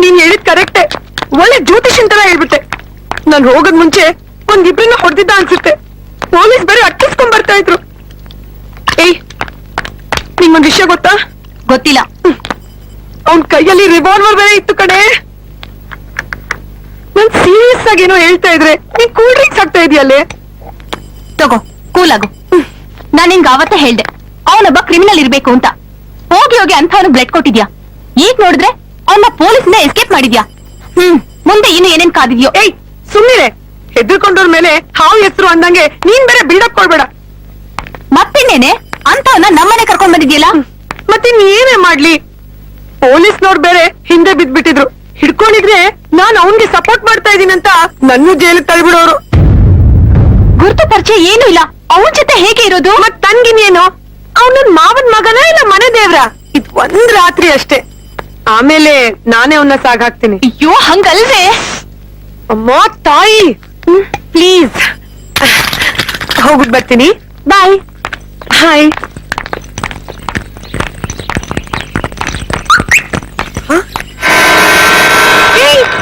ನೀನ್ ಹೇಳಿದ್ ಕರೆಕ್ಟೆ. ಒಳ್ಳೆ ಜ್ಯೋತಿಷನ್ ತರ ಹೇಳ್ಬಿಟ್ಟೆ. ನಾನ್ ಹೋಗದ್ ಮುಂಚೆ ಒಂದಿಬ್ರನ್ನ ಹೊಡೆದಿದ್ದ ಅನ್ಸುತ್ತೆ. ಪೊಲೀಸ್ ಬೇರೆ ಅಟ್ಟಿಸ್ಕೊಂಡ್ ಬರ್ತಾ ಇದ್ರು. ಏಯ್, ನಿಂಗೊಂದ್ ವಿಷಯ ಗೊತ್ತಾ? ಗೊತ್ತಿಲ್ಲ. ಅವನ್ ಕೈಯಲ್ಲಿ ರಿವಾಲ್ವರ್ ಬೇರೆ ಇತ್ತು ಕಡೆ. ನಾನ್ ಸೀರಿಯಸ್ ಆಗಿ ಏನೋ ಹೇಳ್ತಾ ಇದ್ರೆ ನೀನ್ ಕೂಲ್ ಡ್ರಿಂಕ್ಸ್ ಆಗ್ತಾ ಇದೆಯಲ್ಲೇ. ತಗೋ, ಕೂಲ್ ಆಗು. ನಾನ್ ನಿನ್ಗೆ ಅವತ್ತೇ ಹೇಳ್ದೆ ಅವನೊಬ್ಬ ಕ್ರಿಮಿನಲ್ ಇರ್ಬೇಕು ಅಂತ. ಹೋಗಿ ಹೋಗಿ ಅಂತವನು ಬ್ಲಡ್ ಕೊಟ್ಟಿದ್ಯಾ. ಈಗ ನೋಡಿದ್ರೆ ಅವನ್ನ ಪೊಲೀಸ್ನ ಎಸ್ಕೇಪ್ ಮಾಡಿದ್ಯಾ. ಮುಂದೆ ಇನ್ನು ಏನೇನ್ ಕಾದಿದ್ಯೋ. ಏಯ್, ಸುಮ್ಮನೆ ಹೆದರ್ಕೊಂಡವ್ರ ಮೇಲೆ ಹಾವು ಹೆಸರು ಅಂದಂಗೆ ನೀನ್ ಬೇರೆ ಬಿಲ್ಡಪ್ ಕೊಡ್ಬೇಡ. ಮತ್ತಿನ್ನೇನೆ ಅಂತವನ್ನ ನಮ್ಮನೆ ಕರ್ಕೊಂಡ್ ಬಂದಿದ್ಯಲ್ಲ. ಮತ್ತಿನ್ ಏನೇ ಮಾಡ್ಲಿ, ಪೊಲೀಸ್ನವ್ರು ಬೇರೆ ಹಿಂದೆ ಬಿದ್ಬಿಟ್ಟಿದ್ರು. ಹಿಡ್ಕೊಂಡಿದ್ರೆ ನಾನ್ ಅವನ್ಗೆ ಸಪೋರ್ಟ್ ಮಾಡ್ತಾ ಇದೀನಂತ ನನ್ನೂ ಜೈಲಿಗೆ ತಳ್ಬಿಡೋರು. ಗುರುತು ಪರಿಚಯ ಏನೂ ಇಲ್ಲ. ಅವನ್ ಜೊತೆ ಹೇಗೆ ಇರೋದು? ಮತ್ ತನ್ಗಿನೇನು, ಅವನ ಮಾವನ್ ಮಗನ ಇಲ್ಲ ಮನೆ ದೇವ್ರ? ಇದ್ ಒಂದ್ ರಾತ್ರಿ ಅಷ್ಟೇ, ಆಮೇಲೆ ನಾನೇ ಅವನ್ನ ಸಾಗಾಕ್ತೀನಿ. ಅಯ್ಯೋ, ಹಂಗಲ್ವೇ. ಅಮ್ಮ ತಾಯಿ, ಪ್ಲೀಸ್ ಹೋಗ್ಬಿಟ್ ಬರ್ತೀನಿ. ಬಾಯ್. ಹಾಯ್.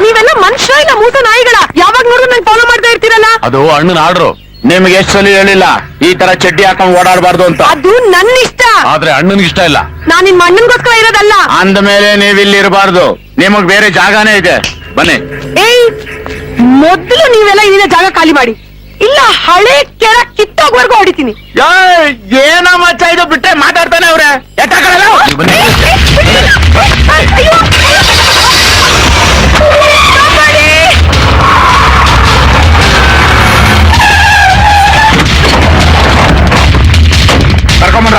ನೀವೆಲ್ಲ ಮನುಷ್ಯ ಇಲ್ಲ ಮೂಸ ನಾಯಿಗಳ? ಯಾವಾಗ ನೋಡಿದ್ರು ನಂಗೆ ಫಾಲೋ ಮಾಡ್ತಾ ಇರ್ತೀರಲ್ಲ. ಅದು ಅಣ್ಣನ ಆರ್ಡ್ರು. ನಿಮ್ಗೆ ಎಷ್ಟು ಸಲ ಹೇಳಿಲ್ಲ ಈ ತರ ಚಡ್ಡಿ ಹಾಕೊಂಡ್ ಓಡಾಡಬಾರ್ದು ಅಂತ? ಅದು ನನ್ನ ಇಷ್ಟ. ಆದ್ರೆ ಅಣ್ಣನ್ಗೆ ಇಷ್ಟ ಇಲ್ಲ. ನಾನ್ ನಿಮ್ ಅಣ್ಣನ್ಗೋಸ್ಕರ ಇರೋದಲ್ಲ. ಅಂದ ಮೇಲೆ ನೀವಿಲ್ಲಿ ಇರಬಾರ್ದು. ನಿಮಗ್ ಬೇರೆ ಜಾಗನೇ ಇದೆ, ಬನ್ನಿ. ಏಯ್, ಮೊದ್ಲು ನೀವೆಲ್ಲ ಇಲ್ಲಿನ ಜಾಗ ಖಾಲಿ ಮಾಡಿ, ಇಲ್ಲ ಹಳೆ ಕೆಳ ಕಿತ್ತೋಗ್ವರ್ಗು ಹೊಡಿತೀನಿ. ಏನ ಮಚ್ಚ ಇದು ಬಿಟ್ಟೆ ಮಾತಾಡ್ತಾನೆ ಅವ್ರೆ. ಅಯ್ಯೋ, ಕರ್ಕೊಂಡ್ಬಂದ್ರ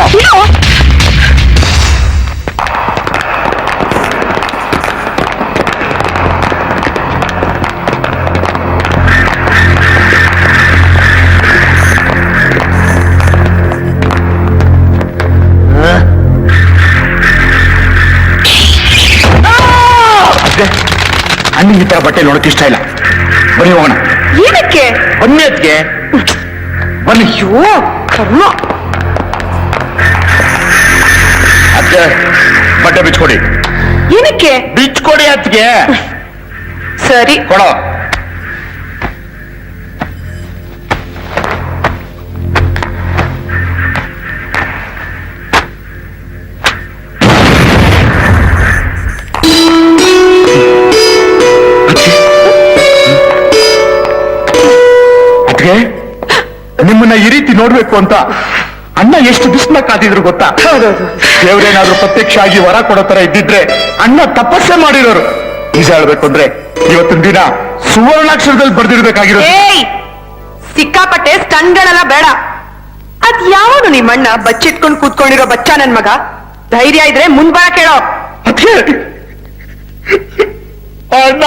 ಅಣ್ಣ ಈ ತರ ಬಟ್ಟೆ ನೋಡಕ್ ಇಷ್ಟ ಇಲ್ಲ. ಬನ್ನಿ ಹೋಗೋಣ. ಏನಕ್ಕೆ? ಬನ್ನಿ ಅದ್ಗೆ, ಬನ್ನಿ. ಅಯ್ಯೋ ಕರ್ಮ. ಅದ್ಗೆ ಬಟ್ಟೆ ಬಿಚ್ಕೊಡಿ. ಏನಕ್ಕೆ? ಬಿಚ್ಕೊಡಿ ಅದ್ಗೆ. ಸರಿ ಕೊಡೋ. ನಿಮ್ಮನ್ನ ಈ ರೀತಿ ನೋಡ್ಬೇಕು ಅಂತ ಅಣ್ಣ ಎಷ್ಟು ಬಿಸ್ನ ಕಾದಿದ್ರು ಗೊತ್ತಾ? ದೇವ್ರೇನಾದ್ರೂ ಪ್ರತ್ಯಕ್ಷ ಆಗಿ ವರ ಕೊಡೋ ತರ ಇದ್ದಿದ್ರೆ ಅಣ್ಣ ತಪಸ್ಸೆ ಮಾಡಿರೋರು. ನಿಜ ಹೇಳ್ಬೇಕು ಅಂದ್ರೆ ಇವತ್ತಿನ ದಿನ ಸುವರ್ಣಾಕ್ಷರದಲ್ಲಿ ಬರ್ದಿರ್ಬೇಕಾಗಿರೋ. ಸಿಕ್ಕಾಪಟ್ಟೆ ಸ್ಟನ್ಗಳೆಲ್ಲ ಬೇಡ. ಅದ್ ಯಾವನು ನಿಮ್ಮಣ್ಣ ಬಚ್ಚಿಟ್ಕೊಂಡು ಕೂತ್ಕೊಂಡಿರೋ ಬಚ್ಚ ನನ್ ಮಗ? ಧೈರ್ಯ ಇದ್ರೆ ಮುಂದ್ಬಾ ಕೇಳೋ. ಅಣ್ಣ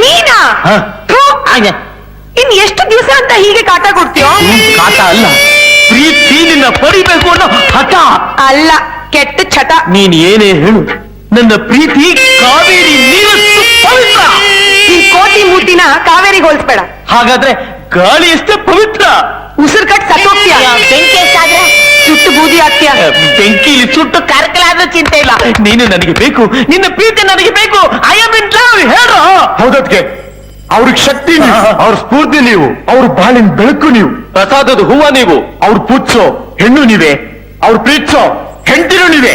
ನೀನಾ? ಇನ್ ಎಷ್ಟು ದಿವಸ ಅಂತ ಹೀಗೆ ಕಾಟ ಕೊಡ್ತೀಯೋ? ಕಾಟ ಅಲ್ಲ, ಪ್ರೀತಿನಿಂದ ಪಡಿಬೇಕು ಅನ್ನೋ ಹಠ. ಅಲ್ಲ, ಕೆಟ್ಟ ಚಟ. ನೀನ್ ಏನೇ ಹೇಳು, ನನ್ನ ಪ್ರೀತಿ ಕಾವೇರಿ ನೀರಷ್ಟು ಪವಿತ್ರ. ಈ ಕೋಟಿ ಮೂತಿನ ಕಾವೇರಿಗೆ ಹೋಲಿಸ್ಬೇಡ. ಹಾಗಾದ್ರೆ ಗಾಳಿ ಎಷ್ಟೇ ಪವಿತ್ರ. ಉಸಿರು ಕಟ್ ಸತ್ತೋಗ್ತೀಯ. ಬೆಂಕಿ ಎಷ್ಟಾದ್ರೆ ಸುಟ್ಟು ಬೂದಿ ಆಗ್ತೀಯ. ಬೆಂಕಿಲಿ ಸುಟ್ಟು ಕರ್ಕಲಾದ್ರೂ ಚಿಂತೆ ಇಲ್ಲ. ನೀನು ನನಗೆ ಬೇಕು, ನಿನ್ನ ಪ್ರೀತಿ ನನಗೆ ಬೇಕು. I am in love. ಹೇಳು. ಹೌದದ್ಕೆ ಅವ್ರಿಗೆ ಶಕ್ತಿ ನೀವು, ಅವ್ರ ಸ್ಫೂರ್ತಿ ನೀವು, ಅವ್ರ ಬಾಳಿನ ಬೆಳಕು ನೀವು, ಪ್ರಸಾದದ ಹೂವ ನೀವು, ಅವ್ರು ಪೂಜ್ಸೋ ಹೆಣ್ಣು ನೀವೇ, ಅವ್ರು ಪ್ರೀತಿಸೋ ಹೆಂಡತಿನೂ ನೀವೇ.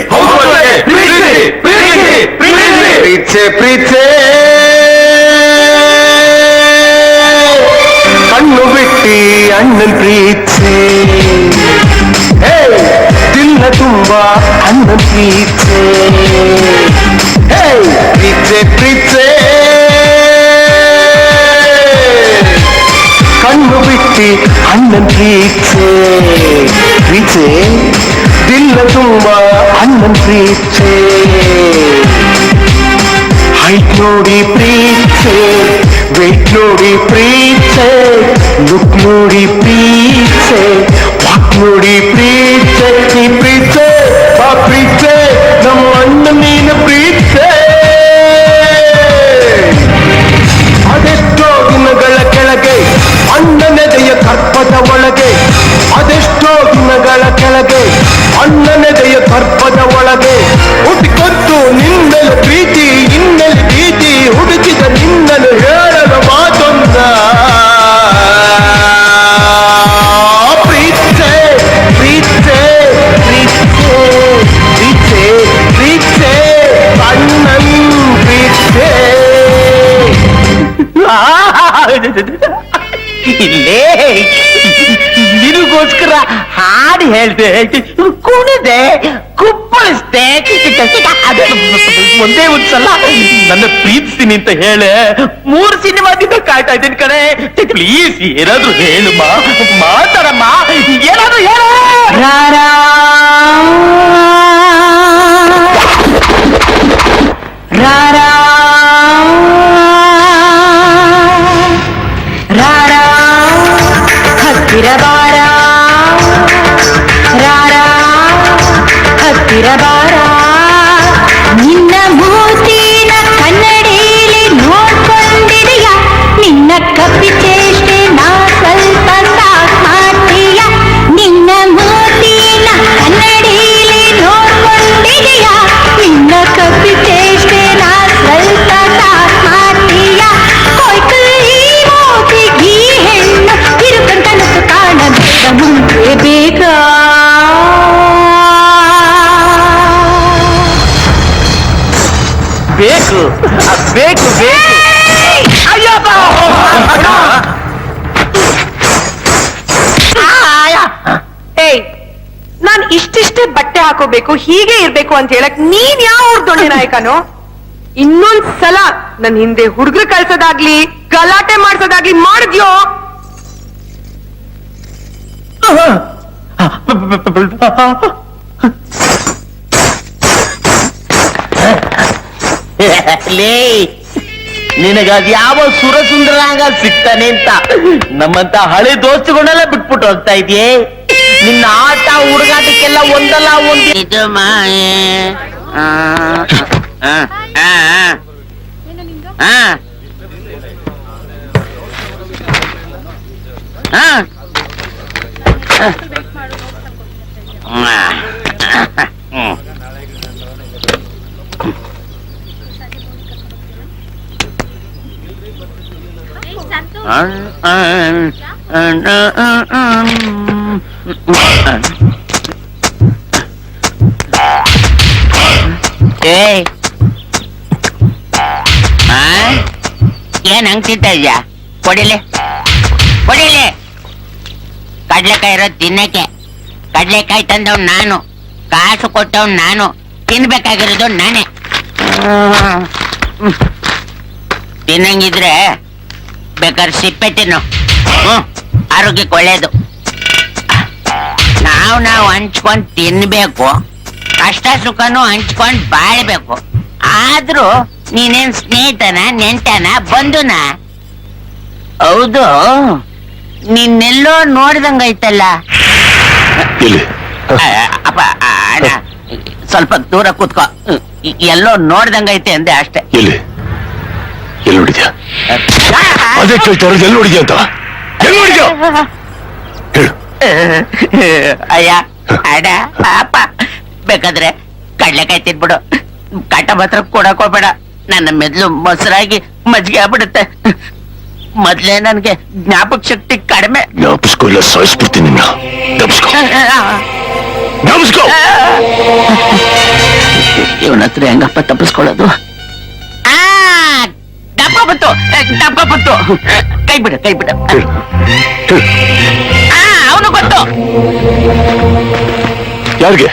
ಪ್ರೀತ್ಸೆ ಪ್ರೀತ್ಸೆ ಕಣ್ಣು ಬಿಟ್ಟಿ ಅಣ್ಣನ್ ಪ್ರೀತ್ಸೆ, ದಿಲ್ಲ ತುಂಬಾ ಅಣ್ಣನ್ ಪ್ರೀತ್ಸೆ. ಪ್ರೀತ್ಸೆ ಪ್ರೀತ್ಸೆ ಕಣ್ಣು ಬಿಟ್ಟಿ ಅಣ್ಣನ್ ಪ್ರೀತ್ಸೆ, ಪ್ರೀತ್ಸೆ ದಿಲ್ಲ ತುಂಬಾ ಅಣ್ಣನ್ ಪ್ರೀತ್ಸೆ. ಹೈಟ್ ನೋಡಿ ಪ್ರೀತ್ಸೆ, ವೆಯ್ಟ್ ನೋಡಿ ಪ್ರೀತ್ಸೆ, ಲುಕ್ ನೋಡಿ ಪ್ರೀತ್ಸೆ, ವಾಕ್ ನೋಡಿ ಪ್ರೀತ್ಸೆ. ಈ ಪ್ರೀತ್ಸೆ ಆ ಪ್ರೀತ್ಸೆ ನಮ್ಮ ಅಣ್ಣ ನೀನು ಪ್ರೀತ್ಸೆ. ಇಲ್ಲೇ ನಿನಗೋಸ್ಕರ ಹಾಡು ಹೇಳ್ದೆ, ಕುಣಿದೆ, ಕುಪ್ಪಳಿಸ್ದೆ. ಒಂದೇ ಒಂದ್ಸಲ ನನ್ನ ಪ್ರೀತಿಸ್ತೀನಿ ಅಂತ ಹೇಳೆ 3 ಸಿನಿಮಾದಿಂದ ಕಾಯ್ತಾ ಇದ್ದೀನಿ ಕಣೆ. ಪ್ಲೀಸ್ ಏನಾದ್ರು ಹೇಳುಮ್ಮ, ಮಾತಾಡಮ್ಮ, ಏನಾದ್ರು ಹೇಳ. ರಾರಾ ರಾರಾ ರಾರಾ ಹತ್ತಿರ ಬಾರ, ರಾರಾ ಹತ್ತಿರ ಬಾರ, ನಿನ್ನ ಮೂತಿನ ಕನ್ನಡಿಲಿ ನೋಡ್ಕೊಂಡಿದೆಯ, ನಿನ್ನ ಕಪ್ಪಿ ಚೇಷ್ಟೆ ನಾ ಸ್ವಲ್ಪ ಸಾಕ್ ಮಾಡ್ತೀಯ, ನಿನ್ನ ಮೂತಿನ ಕನ್ನಡಿಲಿ ನೋಡ್ಕೊಂಡಿದೆಯ, ನಿನ್ನ ಕಪ್ಪಿ ಚೇಷ್ಟೆ ನಾ ಸ್ವಲ್ಪ ಸಾಕ್ ಮಾಡ್ತೀಯ, ಕೊಯ್ಕುಲಿ ಮೂತಿಗೆ ಹೆಣ್ಣು ತಿರುಕಂತ ಕನಸು ಕಾಣಬೇಕ ಮುಂದೆ ಬೇಗ. ಬೇಕು ಬೇಕು ಬೇಕು. ಅಯ್ಯಪ್ಪ! ಏಯ್, ನಾನ್ ಇಷ್ಟಿಷ್ಟೇ ಬಟ್ಟೆ ಹಾಕೋಬೇಕು, ಹೀಗೆ ಇರ್ಬೇಕು ಅಂತ ಹೇಳಕ್ ನೀನ್ ಯಾವ ದೊಣ್ಣೆ ನಾಯಕನೋ? ಇನ್ನೊಂದ್ಸಲ ನನ್ ಹಿಂದೆ ಹುಡುಗರು ಕಳ್ಸೋದಾಗ್ಲಿ ಗಲಾಟೆ ಮಾಡ್ಸೋದಾಗ್ಲಿ ಮಾಡಿದ್ಯೋ ಲೇ, ನಿನಗಾದ ಯಾವ ಸುರಸುಂದರಾಗ ಸಿಗ್ತಾನೆ ಅಂತ ನಮ್ಮಂತ ಹಳೆ ದೋಸ್ತುಗಳನ್ನೆಲ್ಲ ಬಿಟ್ಬಿಟ್ಟು ಹೋಗ್ತಾ ಇದೆಯೇ? ನಿನ್ನ ಆಟ ಹುಡುಗಾಟಕ್ಕೆಲ್ಲ ಒಂದಲ್ಲ ಒಂದು ಇದು ಮಾಯೆ. ಏನ್ ಹಂಗ್ತಿದ್ದ ಇದ್ಯಾ? ಕೊಡಿಲೆ ಕೊಡಿಲೆ. ಕಡ್ಲೆಕಾಯಿ ಇರೋದು ತಿನ್ನಕ್ಕೆ. ಕಡ್ಲೆಕಾಯಿ ತಂದವ್ ನಾನು, ಕಾಸು ಕೊಟ್ಟವ್ ನಾನು, ತಿನ್ಬೇಕಾಗಿರೋದು ನಾನೇ. ತಿನ್ನಂಗಿದ್ರೆ ಬೇಕಾದ್ರೆ ಸಿಪ್ಪೆ ತಿನ್ನು, ಆರೋಗ್ಯಕ್ಕೆ ಒಳ್ಳೇದು. ನಾವು ಹಂಚ್ಕೊಂಡ್ ತಿನ್ಬೇಕು, ಕಷ್ಟ ಸುಖನೂ ಹಂಚ್ಕೊಂಡ್ ಬಾಳ್ಬೇಕು. ಆದ್ರೂ ನೀನೇನ್ ಸ್ನೇಹಿತನ, ನೆಂಟನ, ಬಂಧುನ? ಹೌದು, ನಿನ್ನೆಲ್ಲೋ ನೋಡ್ದಂಗೈತಲ್ಲ. ಅಪ್ಪ ಅಣ್ಣ, ಸ್ವಲ್ಪ ದೂರ ಕೂತ್ಕೋ. ಎಲ್ಲೋ ನೋಡ್ದಂಗೈತೆ ಅಂದೆ ಅಷ್ಟೇ. ಎಲ್ಲಿ ನೋಡಿದ್ಯಾ? ಅದೇ ಕೇಳ್ತಾ ಇರೋದು, ಎಲ್ಲಿ ನೋಡಿದ್ಯಾ ಅಂತ. ಎಲ್ಲಿ ನೋಡಿದ್ಯಾ ಹೇಳು. ಅಯ್ಯ ಅಡ ಪಾಪ, ಬೇಕಾದ್ರೆ ಕಡ್ಲೆಕಾಯಿ ತಿನ್ಬಿಡು, ಕಾಟ ಮಾತ್ರ ಕೊಡಕ್ ಹೋಗ್ಬೇಡ. ನನ್ನ ಮೆದ್ಲು ಮೊಸರಾಗಿ ಮಜ್ಜಿಗೆ ಆಗ್ಬಿಡುತ್ತೆ. ಮೊದ್ಲೇ ನನ್ಗೆ ಜ್ಞಾಪಕ ಶಕ್ತಿ ಕಡಿಮೆ. ಜ್ಞಾಪಿಸ್ಕೊ, ಇಲ್ಲ ಸಾಯಿಸ್ಬಿಡ್ತೀನಿ ನಿನ್ನ. ಜ್ಞಾಪಿಸ್ಕೊ. ಇವನ ಹತ್ರ ಹೆಂಗಪ್ಪ ತಪ್ಪಿಸ್ಕೊಳ್ಳೋದು? ದಪ್ಪ ಬಂತು. ಕೈ ಬಿಡ. ಅವನು ಗೊತ್ತು. ಯಾರಿಗೆ?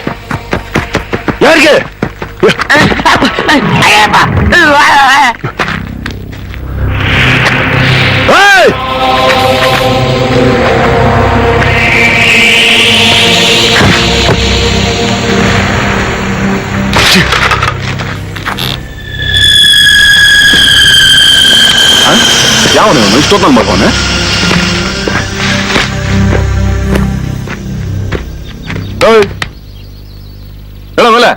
ಯಾವನು ಇಷ್ಟೊತ್ತಲ್ಲಿ ಮಾಡ್ಬೋನೆ? ಹೇಳೋ ಮೇಲೆ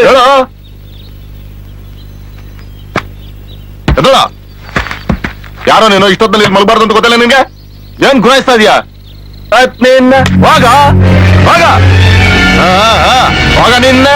ಹೇಳೋ. ಎದ್ದಳ. ಯಾರೋ ನೀನು ಇಷ್ಟೊತ್ತಲ್ಲಿ ಮಲ್ಬಾರ್ದು ಅಂತ ಗೊತ್ತಿಲ್ಲ ನಿನ್ಗೆ? ಏನ್ ಗುಣಾಯಿಸ್ತಾ ಇದೀಯಾ? ನಿನ್ನ ವಾಗ ನಿನ್ನ